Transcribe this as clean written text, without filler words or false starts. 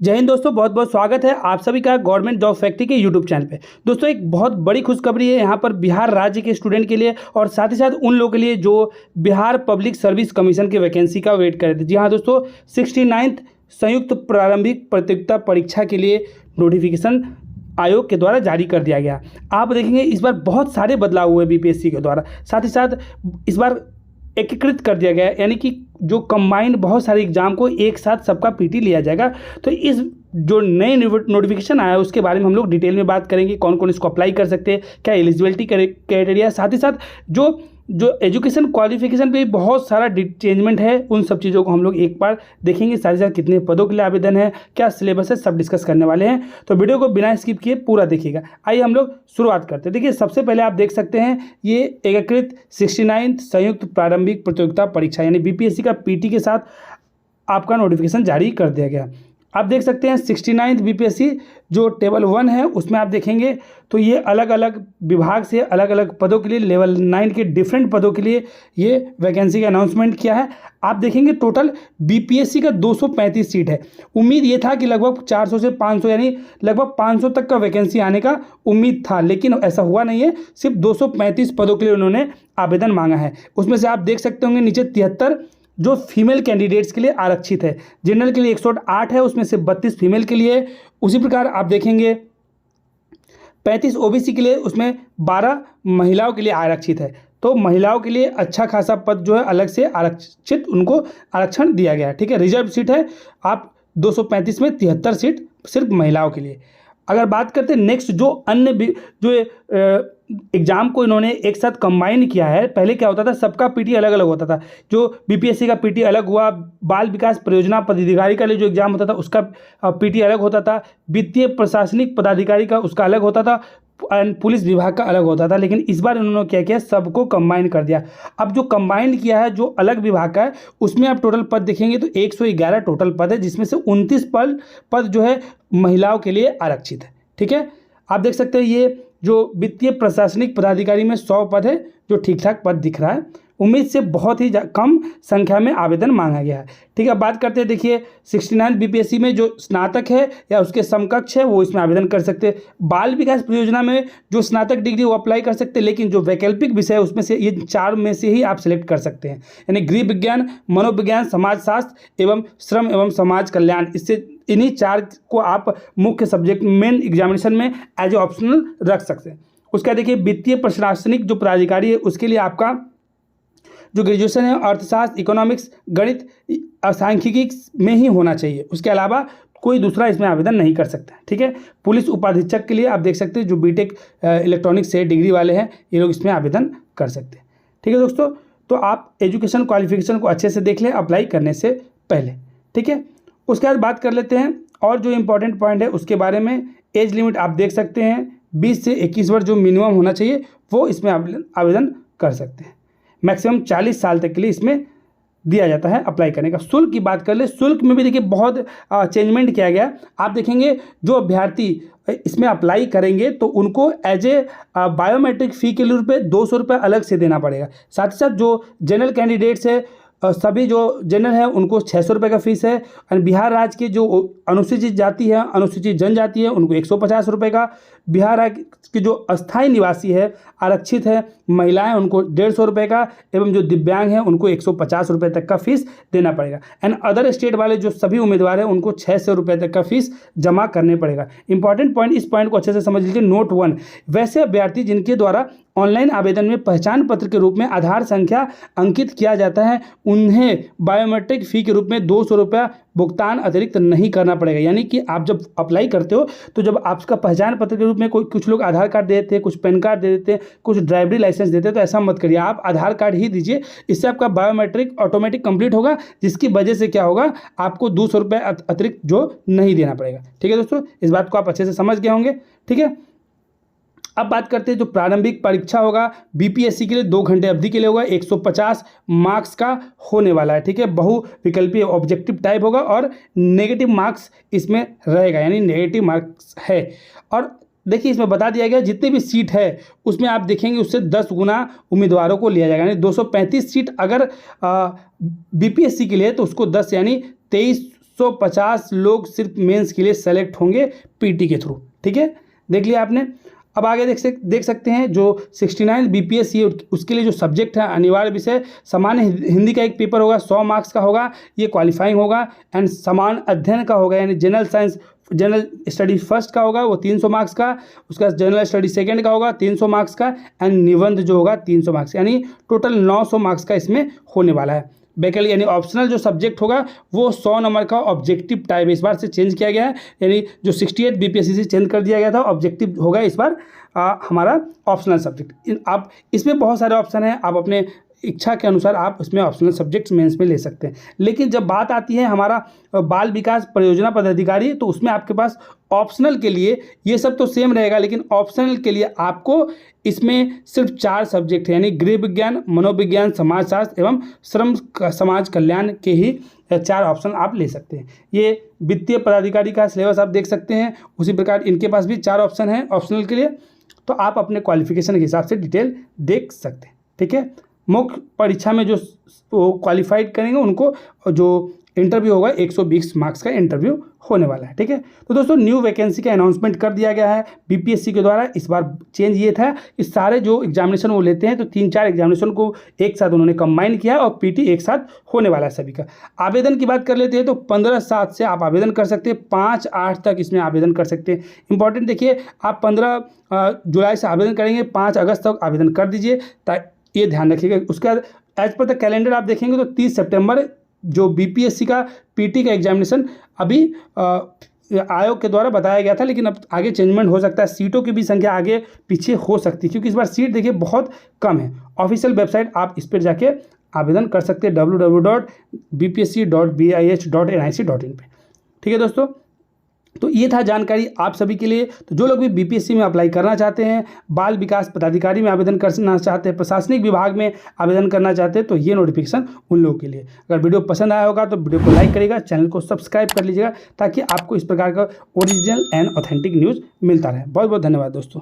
जय हिंद दोस्तों, बहुत बहुत स्वागत है आप सभी का गवर्नमेंट जॉब फैक्ट्री के यूट्यूब चैनल पे। दोस्तों एक बहुत बड़ी खुशखबरी है यहाँ पर बिहार राज्य के स्टूडेंट के लिए और साथ ही साथ उन लोगों के लिए जो बिहार पब्लिक सर्विस कमीशन के वैकेंसी का वेट कर रहे थे। जी हाँ दोस्तों, 69th संयुक्त प्रारंभिक प्रतियोगिता परीक्षा के लिए नोटिफिकेशन आयोग के द्वारा जारी कर दिया गया। आप देखेंगे इस बार बहुत सारे बदलाव हुए बीपीएससी के द्वारा, साथ ही साथ इस बार एकीकृत कर दिया गया है, यानी कि जो कंबाइंड बहुत सारे एग्जाम को एक साथ सबका पीटी लिया जाएगा। तो इस जो नए नोटिफिकेशन आया है उसके बारे में हम लोग डिटेल में बात करेंगे, कौन कौन इसको अप्लाई कर सकते हैं, क्या एलिजिबिलिटी क्राइटेरिया, साथ ही साथ जो एजुकेशन क्वालिफिकेशन पे बहुत सारा चेंजमेंट है, उन सब चीज़ों को हम लोग एक बार देखेंगे। साथ ही साथ कितने पदों के लिए आवेदन है, क्या सिलेबस है, सब डिस्कस करने वाले हैं। तो वीडियो को बिना स्किप किए पूरा देखिएगा। आइए हम लोग शुरुआत करते हैं। देखिए सबसे पहले आप देख सकते हैं ये एकीकृत 69th संयुक्त प्रारंभिक प्रतियोगिता परीक्षा यानी बीपीएससी का पीटी के साथ आपका नोटिफिकेशन जारी कर दिया गया। आप देख सकते हैं 69th बीपीएससी जो टेबल 1 है उसमें आप देखेंगे तो ये अलग अलग विभाग से अलग अलग पदों के लिए लेवल 9 के डिफरेंट पदों के लिए ये वैकेंसी का अनाउंसमेंट किया है। आप देखेंगे टोटल बीपीएससी का 235 सीट है। उम्मीद ये था कि लगभग 400 से 500 यानी लगभग 500 तक का वैकेंसी आने का उम्मीद था, लेकिन ऐसा हुआ नहीं है। सिर्फ 235 पदों के लिए उन्होंने आवेदन मांगा है। उसमें से आप देख सकते होंगे नीचे 73 जो फीमेल कैंडिडेट्स के लिए आरक्षित है। जनरल के लिए 108 है, उसमें से 32 फीमेल के लिए। उसी प्रकार आप देखेंगे 35 ओबीसी के लिए, उसमें 12 महिलाओं के लिए आरक्षित है। तो महिलाओं के लिए अच्छा खासा पद जो है अलग से आरक्षित उनको आरक्षण दिया गया है। ठीक है, रिजर्व सीट है आप 235 में 73 सीट सिर्फ महिलाओं के लिए। अगर बात करते हैं नेक्स्ट जो अन्य जो एग्जाम को इन्होंने एक साथ कंबाइन किया है। पहले क्या होता था, सबका पीटी अलग अलग होता था। जो बीपीएससी का पीटी अलग हुआ, बाल विकास परियोजना पदाधिकारी का लिए जो एग्जाम होता था उसका पीटी अलग होता था, वित्तीय प्रशासनिक पदाधिकारी का उसका अलग होता था, पुलिस विभाग का अलग होता था। लेकिन इस बार उन्होंने क्या किया, सबको कंबाइन कर दिया। अब जो कंबाइन किया है जो अलग विभाग का है उसमें आप टोटल पद देखेंगे तो 111 टोटल पद है, जिसमें से 29 पद जो है महिलाओं के लिए आरक्षित है। ठीक है, आप देख सकते हैं ये जो वित्तीय प्रशासनिक पदाधिकारी में 100 पद है जो ठीक ठाक पद दिख रहा है। उम्मीद से बहुत ही कम संख्या में आवेदन मांगा गया है। ठीक है, बात करते हैं देखिए 69 बीपीएससी में जो स्नातक है या उसके समकक्ष है वो इसमें आवेदन कर सकते हैं। बाल विकास परियोजना में जो स्नातक डिग्री वो अप्लाई कर सकते हैं, लेकिन जो वैकल्पिक विषय है उसमें से ये 4 में से ही आप सिलेक्ट कर सकते हैं, यानी गृह विज्ञान, मनोविज्ञान, समाजशास्त्र एवं श्रम एवं समाज कल्याण। इससे इन्हीं 4 को आप मुख्य सब्जेक्ट मेन एग्जामिनेशन में एज ए ऑप्शनल रख सकते हैं। उसका देखिए वित्तीय प्रशासनिक जो पदाधिकारी है उसके लिए आपका जो ग्रेजुएशन है अर्थशास्त्र, इकोनॉमिक्स, गणित, सांख्यिकी में ही होना चाहिए। उसके अलावा कोई दूसरा इसमें आवेदन नहीं कर सकता। ठीक है, पुलिस उपाधीक्षक के लिए आप देख सकते हैं जो बीटेक इलेक्ट्रॉनिक्स से डिग्री वाले हैं ये लोग इसमें आवेदन कर सकते हैं। ठीक है दोस्तों, तो आप एजुकेशन क्वालिफिकेशन को अच्छे से देख लें अप्लाई करने से पहले। ठीक है, उसके बाद बात कर लेते हैं और जो इम्पोर्टेंट पॉइंट है उसके बारे में। एज लिमिट आप देख सकते हैं 20 से 21 वर्ष जो मिनिमम होना चाहिए वो इसमें आवेदन कर सकते हैं। मैक्सिमम 40 साल तक के लिए इसमें दिया जाता है अप्लाई करने का। शुल्क की बात कर ले, शुल्क में भी देखिए बहुत चेंजमेंट किया गया। आप देखेंगे जो अभ्यर्थी इसमें अप्लाई करेंगे तो उनको एज ए बायोमेट्रिक फ़ी के लिए 200 रुपये अलग से देना पड़ेगा। साथ ही साथ जो जनरल कैंडिडेट्स है सभी जो जनरल है उनको 600 रुपये का फीस है। और बिहार राज्य के जो अनुसूचित जाति है, अनुसूचित जनजाति है उनको 150 रुपये का। बिहार राज्य के जो अस्थायी निवासी है, आरक्षित है, महिलाएं उनको 150 रुपये का, एवं जो दिव्यांग हैं उनको 150 रुपये तक का फीस देना पड़ेगा। एंड अदर स्टेट वाले जो सभी उम्मीदवार हैं उनको 600 रुपये तक का फीस जमा करने पड़ेगा। इंपॉर्टेंट पॉइंट, इस पॉइंट को अच्छे से समझ लीजिए। नोट 1, वैसे अभ्यर्थी जिनके द्वारा ऑनलाइन आवेदन में पहचान पत्र के रूप में आधार संख्या अंकित किया जाता है उन्हें बायोमेट्रिक फ़ी के रूप में 200 रुपया भुगतान अतिरिक्त नहीं करना पड़ेगा। यानी कि आप जब अप्लाई करते हो तो जब आपका पहचान पत्र के रूप में कुछ लोग आधार कार्ड दे देते हैं, कुछ पैन कार्ड दे देते हैं, कुछ ड्राइवरी लाइसेंस देते हैं, तो ऐसा मत करिए, आप आधार कार्ड ही दीजिए। इससे आपका बायोमेट्रिक ऑटोमेटिक कंप्लीट होगा, जिसकी वजह से क्या होगा, आपको 200 रुपये अतिरिक्त जो नहीं देना पड़ेगा। ठीक है दोस्तों, इस बात को आप अच्छे से समझ गए होंगे। ठीक है, अब बात करते हैं जो प्रारंभिक परीक्षा होगा बीपीएससी के लिए 2 घंटे अवधि के लिए होगा, 150 मार्क्स का होने वाला है। ठीक है, बहुविकल्पीय ऑब्जेक्टिव टाइप होगा और नेगेटिव मार्क्स इसमें रहेगा, यानी नेगेटिव मार्क्स है। और देखिए इसमें बता दिया गया जितने भी सीट है उसमें आप देखेंगे उससे 10 गुना उम्मीदवारों को लिया जाएगा। यानी 235 सीट अगर बीपीएससी के लिए तो उसको 10 यानी 23 150 लोग सिर्फ मेंस के लिए सेलेक्ट होंगे पीटी के थ्रू। ठीक है, देख लिया आपने। अब आगे देख सकते हैं जो 69 बीपीएस ये उसके लिए जो सब्जेक्ट है अनिवार्य विषय सामान्य हिंदी का एक पेपर होगा 100 मार्क्स का होगा, ये क्वालिफाइंग होगा। एंड समान अध्ययन का होगा यानी general science general study first का होगा वो 300 मार्क्स का, उसका जनरल स्टडी सेकंड का होगा 300 मार्क्स का, एंड निबंध जो होगा 300 मार्क्स, यानी टोटल 900 मार्क्स का इसमें होने वाला है। वैकल्पिक यानी ऑप्शनल जो सब्जेक्ट होगा वो 100 नंबर का ऑब्जेक्टिव टाइप इस बार से चेंज किया गया है, यानी जो 68 बीपीएससी से चेंज कर दिया गया था ऑब्जेक्टिव होगा इस बार हमारा ऑप्शनल सब्जेक्ट। आप इसमें बहुत सारे ऑप्शन हैं, आप अपने इच्छा के अनुसार आप उसमें ऑप्शनल सब्जेक्ट्स मेंस में ले सकते हैं। लेकिन जब बात आती है हमारा बाल विकास परियोजना पदाधिकारी तो उसमें आपके पास ऑप्शनल के लिए ये सब तो सेम रहेगा, लेकिन ऑप्शनल के लिए आपको इसमें सिर्फ 4 सब्जेक्ट हैं, यानी गृह विज्ञान, मनोविज्ञान, समाजशास्त्र एवं श्रम समाज कल्याण के ही 4 ऑप्शन आप ले सकते हैं। ये वित्तीय पदाधिकारी का सिलेबस आप देख सकते हैं, उसी प्रकार इनके पास भी 4 ऑप्शन हैं ऑप्शनल के लिए, तो आप अपने क्वालिफिकेशन के हिसाब से डिटेल देख सकते हैं। ठीक है, मुख्य परीक्षा में जो क्वालिफाइड करेंगे उनको जो इंटरव्यू होगा 120 मार्क्स का इंटरव्यू होने वाला है। ठीक है, तो दोस्तों न्यू वैकेंसी का अनाउंसमेंट कर दिया गया है बीपीएससी के द्वारा। इस बार चेंज ये था कि सारे जो एग्जामिनेशन वो लेते हैं तो 3-4 एग्जामिनेशन को एक साथ उन्होंने कंबाइन किया और पीटी एक साथ होने वाला है सभी का। आवेदन की बात कर लेते हैं तो 15/7 से आप आवेदन कर सकते हैं, 5/8 तक इसमें आवेदन कर सकते हैं। इंपॉर्टेंट देखिए, आप 15 जुलाई से आवेदन करेंगे, 5 अगस्त तक आवेदन कर दीजिए, ये ध्यान रखिएगा। उसके बाद एज पर द कैलेंडर आप देखेंगे तो 30 सितंबर जो बीपीएससी का पीटी का एग्जामिनेशन अभी आयोग के द्वारा बताया गया था, लेकिन अब आगे चेंजमेंट हो सकता है, सीटों की भी संख्या आगे पीछे हो सकती है क्योंकि इस बार सीट देखिए बहुत कम है। ऑफिशियल वेबसाइट आप इस पर जाके आवेदन कर सकते हैं www.bpsc.bis.nic.in पे। ठीक है दोस्तों, तो ये था जानकारी आप सभी के लिए। तो जो लोग भी बीपीएससी में अप्लाई करना चाहते हैं, बाल विकास पदाधिकारी में आवेदन करना चाहते हैं, प्रशासनिक विभाग में आवेदन करना चाहते हैं, तो ये नोटिफिकेशन उन लोगों के लिए। अगर वीडियो पसंद आया होगा तो वीडियो को लाइक करिएगा, चैनल को सब्सक्राइब कर लीजिएगा ताकि आपको इस प्रकार का ओरिजिनल एंड ऑथेंटिक न्यूज़ मिलता रहे। बहुत बहुत धन्यवाद दोस्तों।